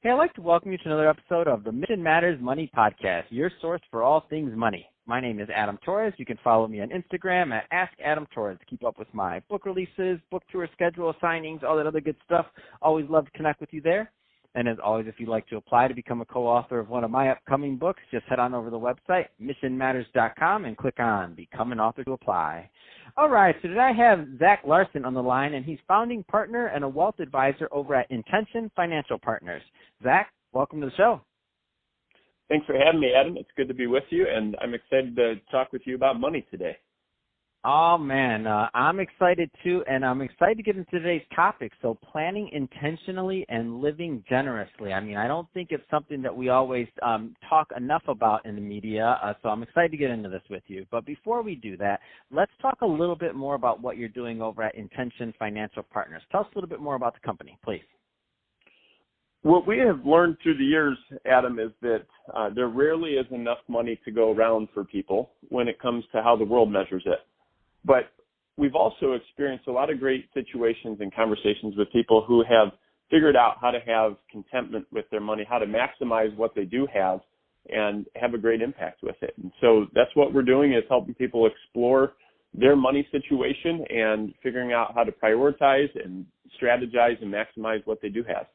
Hey, I'd like to welcome you to another episode of the Mission Matters Money Podcast, your source for all things money. My name is Adam Torres. You can follow me on Instagram at AskAdamTorres to keep up with my book releases, book tour schedule, signings, all that other good stuff. Always love to connect with you there. And as always, if you'd like to apply to become a co-author of one of my upcoming books, just head on over to the website, missionmatters.com, and click on Become an Author to apply. All right, so today I have Zac Larson on the line, and he's founding partner and a wealth advisor over at IntentGen Financial Partners. Zac, welcome to the show. Thanks for having me, Adam. It's good to be with you, and I'm excited to talk with you about money today. Oh, man, I'm excited, too, and I'm excited to get into today's topic. So planning intentionally and living generously. I mean, I don't think it's something that we always talk enough about in the media, so I'm excited to get into this with you. But before we do that, let's talk a little bit more about what you're doing over at IntentGen Financial Partners. Tell us a little bit more about the company, please. What we have learned through the years, Adam, is that there rarely is enough money to go around for people when it comes to how the world measures it. But we've also experienced a lot of great situations and conversations with people who have figured out how to have contentment with their money, how to maximize what they do have and have a great impact with it. And so that's what we're doing, is helping people explore their money situation and figuring out how to prioritize and strategize and maximize what they do have.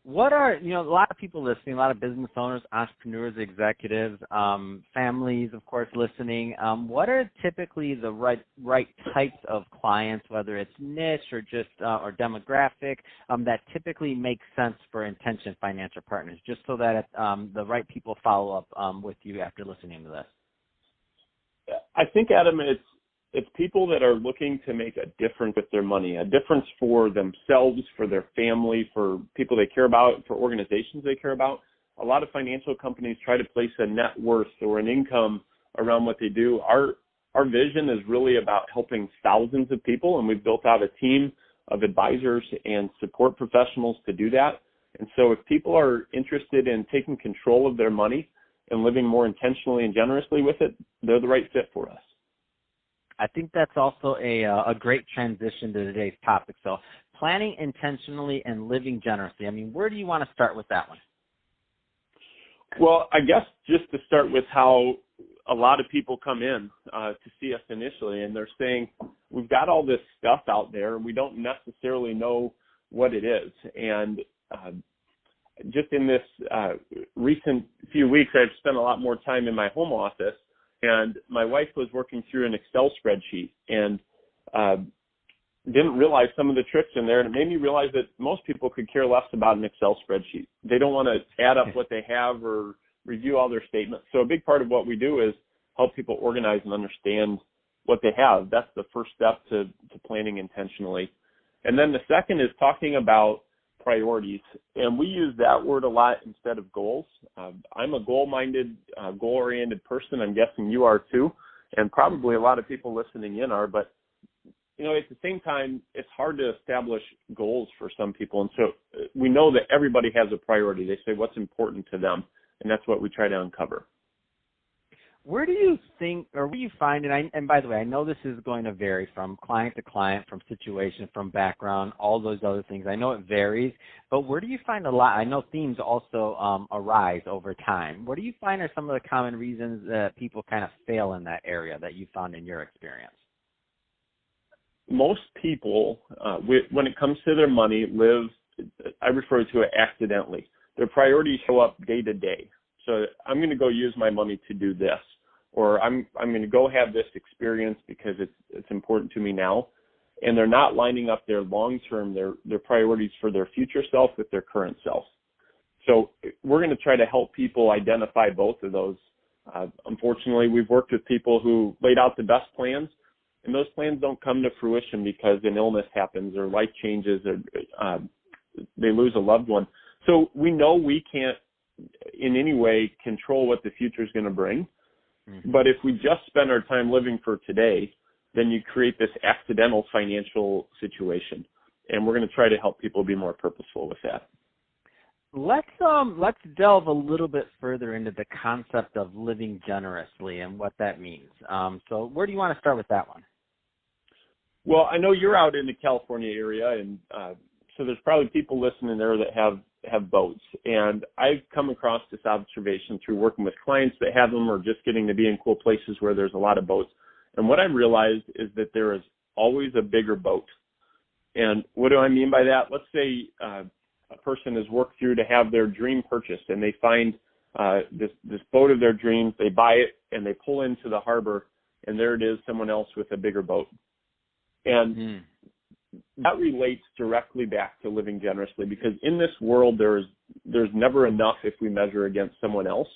What are, a lot of people listening, a lot of business owners, entrepreneurs, executives, families, of course, listening. What are typically the right types of clients, whether it's niche or just or demographic, that typically make sense for IntentGen Financial Partners, just so that the right people follow up with you after listening to this? I think, Adam, it's people that are looking to make a difference with their money, a difference for themselves, for their family, for people they care about, for organizations they care about. A lot of financial companies try to place a net worth or an income around what they do. Our vision is really about helping thousands of people, and we've built out a team of advisors and support professionals to do that. And so if people are interested in taking control of their money and living more intentionally and generously with it, they're the right fit for us. I think that's also a great transition to today's topic. So planning intentionally and living generously. I mean, where do you want to start with that one? Well, I guess just to start with how a lot of people come in to see us initially, and they're saying, we've got all this stuff out there, and we don't necessarily know what it is. And just in this recent few weeks, I've spent a lot more time in my home office. And my wife was working through an Excel spreadsheet and didn't realize some of the tricks in there. And it made me realize that most people could care less about an Excel spreadsheet. They don't want to add up what they have or review all their statements. So a big part of what we do is help people organize and understand what they have. That's the first step to planning intentionally. And then the second is talking about priorities. And we use that word a lot instead of goals. I'm a goal-minded, goal-oriented person. I'm guessing you are too. And probably a lot of people listening in are. But, at the same time, it's hard to establish goals for some people. And so we know that everybody has a priority. They say what's important to them. And that's what we try to uncover. Where do you think, or where do you find, and by the way, I know this is going to vary from client to client, from situation, from background, all those other things. I know it varies, but where do you find a lot? I know themes also arise over time. What do you find are some of the common reasons that people kind of fail in that area that you found in your experience? Most people, when it comes to their money, live, I refer to it accidentally. Their priorities show up day to day. So I'm going to go use my money to do this, or I'm going to go have this experience because it's important to me now, and they're not lining up their long-term, their priorities for their future self with their current self. So we're going to try to help people identify both of those. Unfortunately, we've worked with people who laid out the best plans, and those plans don't come to fruition because an illness happens or life changes or they lose a loved one. So we know we can't in any way control what the future is going to bring. Mm-hmm. But if we just spend our time living for today, then you create this accidental financial situation. And we're going to try to help people be more purposeful with that. Let's delve a little bit further into the concept of living generously and what that means. So where do you want to start with that one? Well, I know you're out in the California area, and so there's probably people listening there that have have boats. And I've come across this observation through working with clients that have them or just getting to be in cool places where there's a lot of boats. And what I've realized is that there is always a bigger boat. And what do I mean by that? Let's say a person has worked through to have their dream purchased, and they find this boat of their dreams. They buy it, and they pull into the harbor, and there it is, someone else with a bigger boat. And that relates directly back to living generously, because in this world, there's never enough if we measure against someone else.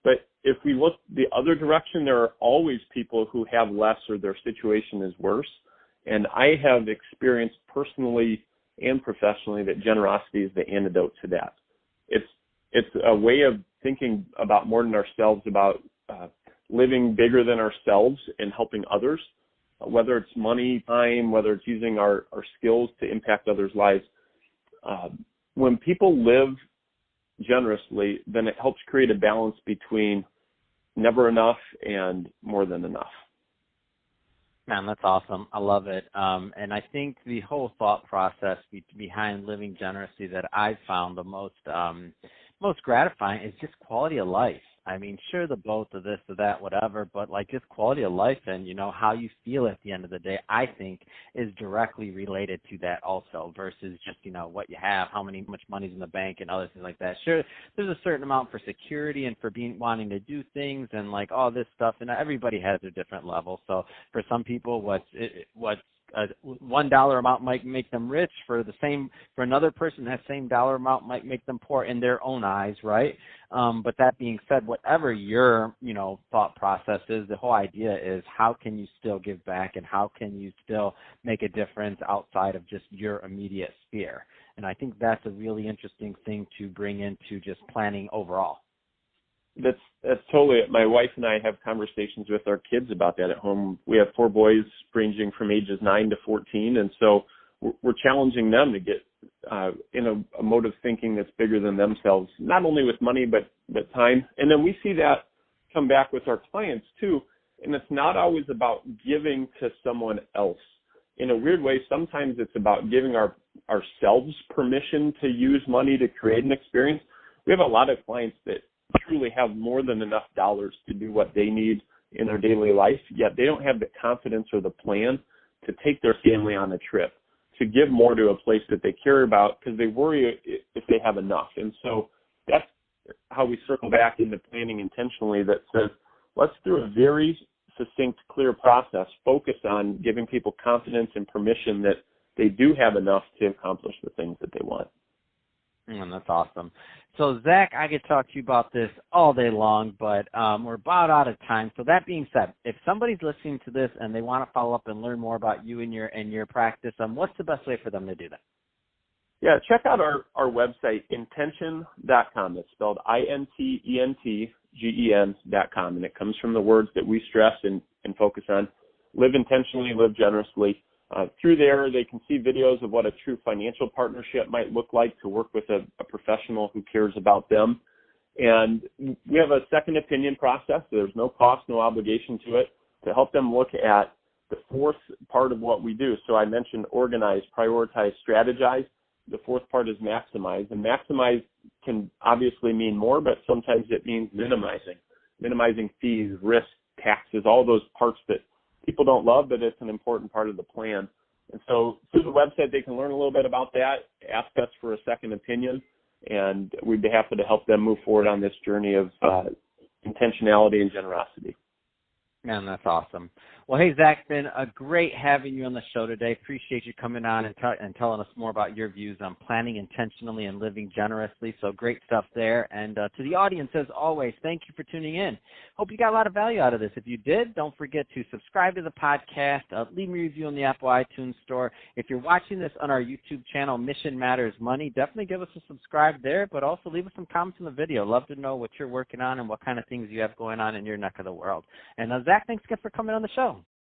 But if we look the other direction, there are always people who have less or their situation is worse. And I have experienced personally and professionally that generosity is the antidote to that. It's a way of thinking about more than ourselves, about living bigger than ourselves and helping others, whether it's money, time, whether it's using our skills to impact others' lives. When people live generously, then it helps create a balance between never enough and more than enough. Man, that's awesome. I love it. And I think the whole thought process behind living generously that I've found the most gratifying is just quality of life. I mean, sure, the both of this or that, whatever, but like just quality of life and, how you feel at the end of the day, I think is directly related to that also versus just, what you have, much money's in the bank and other things like that. Sure, there's a certain amount for security and for wanting to do things and like all this stuff, and everybody has their different levels. So for some people, what's $1 amount might make them rich. For another person, that same dollar amount might make them poor in their own eyes, right? But that being said, whatever your thought process is, the whole idea is how can you still give back and how can you still make a difference outside of just your immediate sphere. And I think that's a really interesting thing to bring into just planning overall. That's totally it. My wife and I have conversations with our kids about that at home. We have 4 boys ranging from ages 9 to 14, and so we're challenging them to get in a mode of thinking that's bigger than themselves, not only with money but time. And then we see that come back with our clients too. And it's not always about giving to someone else. In a weird way, sometimes it's about giving ourselves permission to use money to create an experience. We have a lot of clients that truly have more than enough dollars to do what they need in their daily life, yet they don't have the confidence or the plan to take their family on a trip, to give more to a place that they care about because they worry if they have enough. And so that's how we circle back into planning intentionally that says, let's, through a very succinct, clear process, focus on giving people confidence and permission that they do have enough to accomplish the things that they want. That's awesome. So, Zach, I could talk to you about this all day long, but we're about out of time. So that being said, if somebody's listening to this and they want to follow up and learn more about you and your practice, what's the best way for them to do that? Yeah, check out our website, IntentGen.com. It's spelled INTENTGEN.com, and it comes from the words that we stress and focus on. Live intentionally, live generously. Through there, they can see videos of what a true financial partnership might look like to work with a professional who cares about them. And we have a second opinion process. There's no cost, no obligation to it, to help them look at the fourth part of what we do. So I mentioned organize, prioritize, strategize. The fourth part is maximize. And maximize can obviously mean more, but sometimes it means minimizing fees, risk, taxes, all those parts that people don't love, but it's an important part of the plan. And so through the website, they can learn a little bit about that, ask us for a second opinion, and we'd be happy to help them move forward on this journey of intentionality and generosity. Man, that's awesome. Well, hey, Zach, it's been a great having you on the show today. Appreciate you coming on and telling us more about your views on planning intentionally and living generously. So great stuff there. And to the audience, as always, thank you for tuning in. Hope you got a lot of value out of this. If you did, don't forget to subscribe to the podcast. Leave me a review on the Apple iTunes Store. If you're watching this on our YouTube channel, Mission Matters Money, definitely give us a subscribe there, but also leave us some comments in the video. Love to know what you're working on and what kind of things you have going on in your neck of the world. And Zach, thanks again for coming on the show.